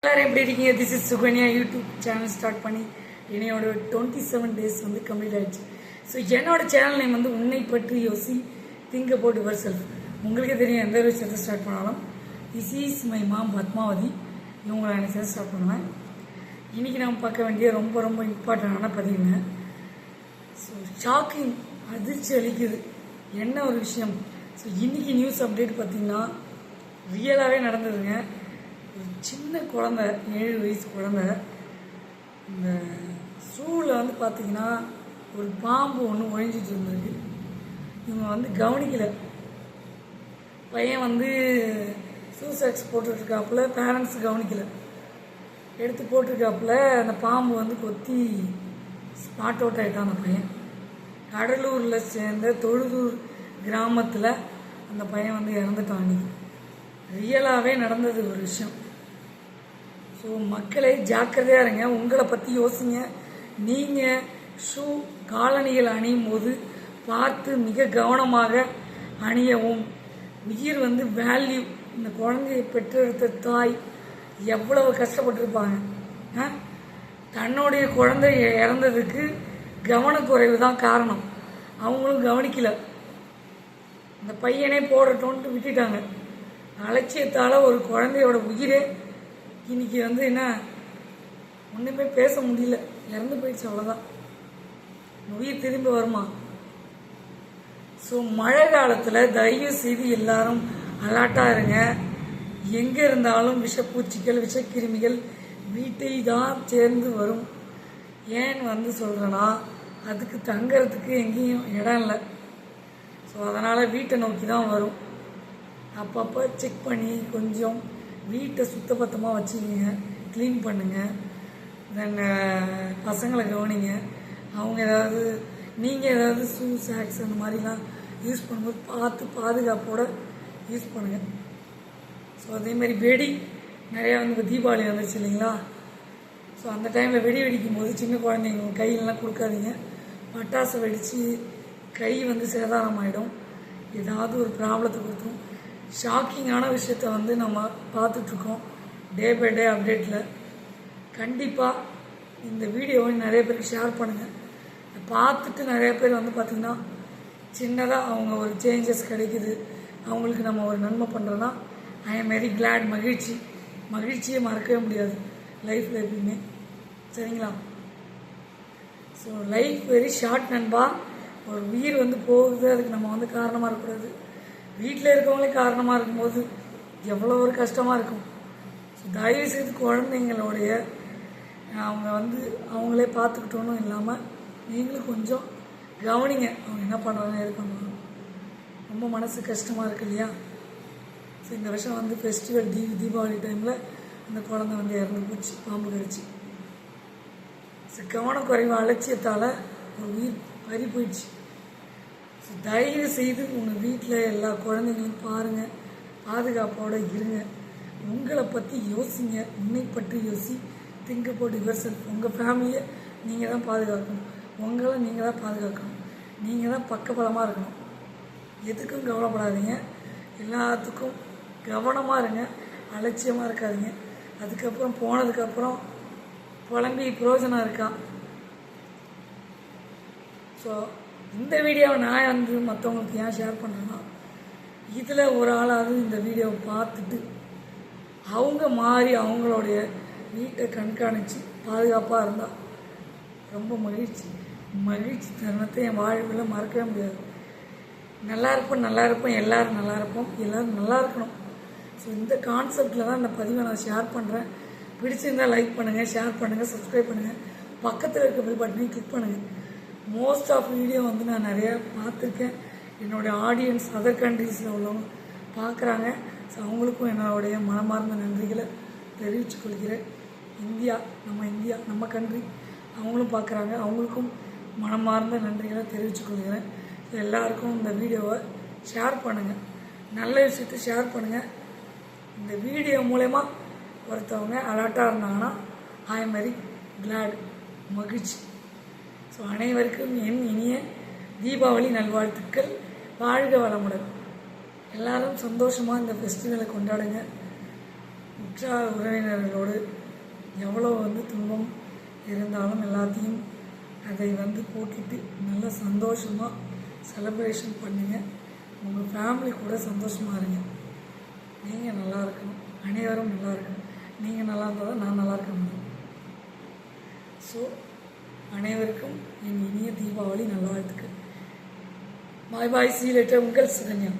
எல்லாரும் எப்படி இருக்கீங்க? This is Sukanya. YouTube channel start பண்ணி என்னையோட 27 டேஸ் வந்து கம்ப்ளீட் ஆயிடுச்சு. ஸோ என்னோட சேனல் நேம் வந்து உன்னை பற்றி யோசி திங்க் அபவுட் யுவர் செல்ஃப். உங்களுக்கே தெரியும், எந்த ஒரு விஷயத்தை ஸ்டார்ட் பண்ணாலும் this is my mom Padmavathi, இவங்களை நினைச்சதை ஸ்டார்ட் பண்ணுவேன். இன்றைக்கி நம்ம பார்க்க வேண்டிய ரொம்ப ரொம்ப இம்பார்ட்டண்டான பதிவுங்க. ஸோ ஷாக்கிங், அதிர்ச்சி அளிக்குது. என்ன ஒரு விஷயம். ஸோ இன்றைக்கி நியூஸ் அப்டேட் பார்த்திங்கன்னா ரியலாகவே நடந்ததுங்க. ஒரு சின்ன குழந்த, 7 வயசு குழந்த, இந்த ஷூவில் வந்து பார்த்திங்கன்னா ஒரு பாம்பு ஒன்று ஒழிஞ்சிட்டு இருந்திருக்கு. இவங்க வந்து கவனிக்கலை. பையன் வந்து ஷூ சாக்ஸ் போட்டுட்ருக்காப்புல, பேரண்ட்ஸ் கவனிக்கலை, எடுத்து போட்டிருக்காப்புல. அந்த பாம்பு வந்து கொத்தி ஸ்பாட் அவுட் ஆகிட்டான் அந்த பையன். கடலூரில் சேர்ந்த தொழுதூர் கிராமத்தில் அந்த பையன் வந்து இறந்துட்டான். அன்றைக்கி ரியலாகவே நடந்தது ஒரு விஷயம். ஸோ மக்களே ஜாக்கிரதையாக இருங்க, உங்களை பற்றி யோசிங்க. நீங்கள் ஷூ காலணிகள் அணியும் போது பார்த்து மிக கவனமாக அணியவும். உயிர் வந்து வேல்யூ. இந்த குழந்தையை பெற்றெடுத்த தாய் எவ்வளவு கஷ்டப்பட்டிருப்பாங்க. தன்னுடைய குழந்தை இறந்ததுக்கு கவனக்குறைவு தான் காரணம். அவங்களும் கவனிக்கல. இந்த பையனே போடட்டோன்ட்டு விட்டுட்டாங்க. அலட்சியத்தால் ஒரு குழந்தையோட உயிரே இன்னைக்கு வந்து என்ன, ஒன்றுமே பேச முடியல, இறந்து போயிடுச்சு, அவ்வளோதான். உயிர் திரும்பி வருமா? ஸோ மழை காலத்தில் தயவு செய்து எல்லாரும் அலர்ட்டாக இருங்க. எங்கே இருந்தாலும் விஷப்பூச்சிகள், விஷக்கிருமிகள் வீட்டை தான் சேர்ந்து வரும். ஏன் வந்து சொல்கிறேன்னா, அதுக்கு தங்கிறதுக்கு எங்கேயும் இடம் இல்லை. ஸோ அதனால் வீட்டை நோக்கி தான் வரும். அப்பப்போ செக் பண்ணி கொஞ்சம் வீட்டை சுத்தபத்தமாக வச்சுக்கிங்க, க்ளீன் பண்ணுங்கள். தென் பசங்களை கவனிங்க. அவங்க ஏதாவது, நீங்கள் ஏதாவது ஷூ சாக்ஸ் அந்த மாதிரிலாம் யூஸ் பண்ணும்போது பார்த்து பாதுகாப்போடு யூஸ் பண்ணுங்கள். ஸோ அதேமாதிரி வெடி நிறையா வந்து இப்போ தீபாவளி வந்துச்சு இல்லைங்களா? ஸோ அந்த டைமில் வெடி வெடிக்கும் போது சின்ன குழந்தைங்க கையிலலாம் கொடுக்காதீங்க. பட்டாசு வெடித்து கை வந்து சேதாரமாயிடும், ஏதாவது ஒரு ப்ராப்ளத்தை கொடுத்துரும். ஷாக்கிங்கான விஷயத்த வந்து நம்ம பார்த்துட்ருக்கோம் டே பை டே அப்டேட்டில். கண்டிப்பாக இந்த வீடியோவை நிறைய பேருக்கு ஷேர் பண்ணுங்கள். பார்த்துட்டு நிறைய பேர் வந்து பார்த்திங்கன்னா சின்னதாக அவங்க ஒரு சேஞ்சஸ் கிடைக்குது, அவங்களுக்கு நம்ம ஒரு நன்மை பண்ணுறோன்னா ஐ எம் வெரி கிளாட். மகிழ்ச்சியை மறக்கவே முடியாது லைஃப்பில் எப்பயுமே. சரிங்களா? ஸோ லைஃப் வெரி ஷார்ட் நண்பா. ஒரு உயிர் வந்து போகுது, அதுக்கு நம்ம வந்து காரணமாக இருக்கக்கூடாது. வீட்டில் இருக்கவங்களே காரணமாக இருக்கும்போது எவ்வளோ ஒரு கஷ்டமாக இருக்கும். ஸோ தயவு செய்து குழந்தைங்களுடைய அவங்க வந்து அவங்களே பார்த்துக்கிட்டோன்னு இல்லாமல் நீங்களும் கொஞ்சம் கவனிங்க, அவங்க என்ன பண்ணுறாங்க, எது பண்ணுறாங்க. ரொம்ப மனசு கஷ்டமாக இருக்கு இல்லையா? ஸோ இந்த வருஷம் வந்து ஃபெஸ்டிவல் தீபாவளி டைமில் அந்த குழந்தை வந்து இறந்து போச்சு, பாம்பு கடிச்சு. ஸோ கவனக்குறைவு, அலட்சியத்தால் ஒரு உயிர் பறி போயிடுச்சு. ஸோ தயவு செய்து உங்கள் வீட்டில் எல்லா குழந்தைங்களும் பாருங்கள், பாதுகாப்போடு இருங்க. உங்களை பற்றி யோசிங்க, உன்னை பற்றி யோசி, திங்க் அபவுட் யுவர் செல்ஃப். உங்கள் ஃபேமிலியை நீங்கள் தான் பாதுகாக்கணும், உங்களை நீங்கள் தான் பாதுகாக்கணும், நீங்கள் தான் பக்கபலமாக இருக்கணும். எதுக்கும் கவலைப்படாதீங்க, எல்லாத்துக்கும் கவனமாக இருங்க, அலட்சியமாக இருக்காதீங்க. அதுக்கப்புறம் போனதுக்கப்புறம் புலம்பி பிரயோஜனம் இருக்கா? ஸோ இந்த வீடியோவை நான் வந்து மற்றவங்களுக்கு ஏன் ஷேர் பண்ணுறேன்னா, இதில் ஒரு ஆளாவது இந்த வீடியோவை பார்த்துட்டு அவங்க மாறி அவங்களுடைய வீட்டை கண்காணித்து பாதுகாப்பாக இருந்தால் ரொம்ப மகிழ்ச்சி தருணத்தை என் வாழ்வில் மறக்கவே முடியாது. நல்லா இருப்போம், எல்லோரும் நல்லா இருப்போம், எல்லோரும் நல்லா இருக்கணும். ஸோ இந்த கான்செப்டில் தான் இந்த பதிவை நான் ஷேர் பண்ணுறேன். பிடிச்சிருந்தால் லைக் பண்ணுங்கள், ஷேர் பண்ணுங்கள், சப்ஸ்கிரைப் பண்ணுங்கள், பக்கத்தில் இருக்க பெல் பட்டனையும் கிளிக் பண்ணுங்கள். மோஸ்ட் ஆஃப் வீடியோ வந்து நான் நிறையா பார்த்துருக்கேன். என்னுடைய ஆடியன்ஸ் அதர் கண்ட்ரீஸில் உள்ளவங்க பார்க்குறாங்க. ஸோ அவங்களுக்கும் என்னுடைய மனமார்ந்த நன்றிகளை தெரிவித்து கொள்கிறேன். இந்தியா நம்ம கண்ட்ரி, அவங்களும் பார்க்குறாங்க, அவங்களுக்கும் மனமார்ந்த நன்றிகளை தெரிவித்து கொள்கிறேன். ஸோ எல்லாருக்கும் இந்த வீடியோவை ஷேர் பண்ணுங்கள், நல்ல விஷயத்தை ஷேர் பண்ணுங்கள். இந்த வீடியோ மூலமா ஒருத்தவங்க அலர்ட்டாக இருந்தாங்கன்னா ஐ எம் வெரி கிளாட், மகிழ்ச்சி. ஸோ அனைவருக்கும் என் இனிய தீபாவளி நல்வாழ்த்துக்கள். வாழ்க வளமுடன். எல்லாரும் சந்தோஷமாக இந்த ஃபெஸ்டிவலை கொண்டாடுங்க. உற்றார் உறவினர்களோடு அதை வந்து போட்டுட்டு நல்லா சந்தோஷமாக செலிப்ரேஷன் பண்ணுங்கள். உங்கள் ஃபேமிலி கூட சந்தோஷமாக இருங்க. நீங்கள் நல்லா இருக்கணும், அனைவரும் நல்லா இருக்கணும். நீங்கள் நல்லா இருந்தால் தான் நான் நல்லா இருக்க முடியும். ஸோ அனைவருக்கும் என் இனிய தீபாவளி நல்வாழ்த்துக்கள். பாய் பாய், சீ யூ லேட்டர். உங்கள் சுகன்யா.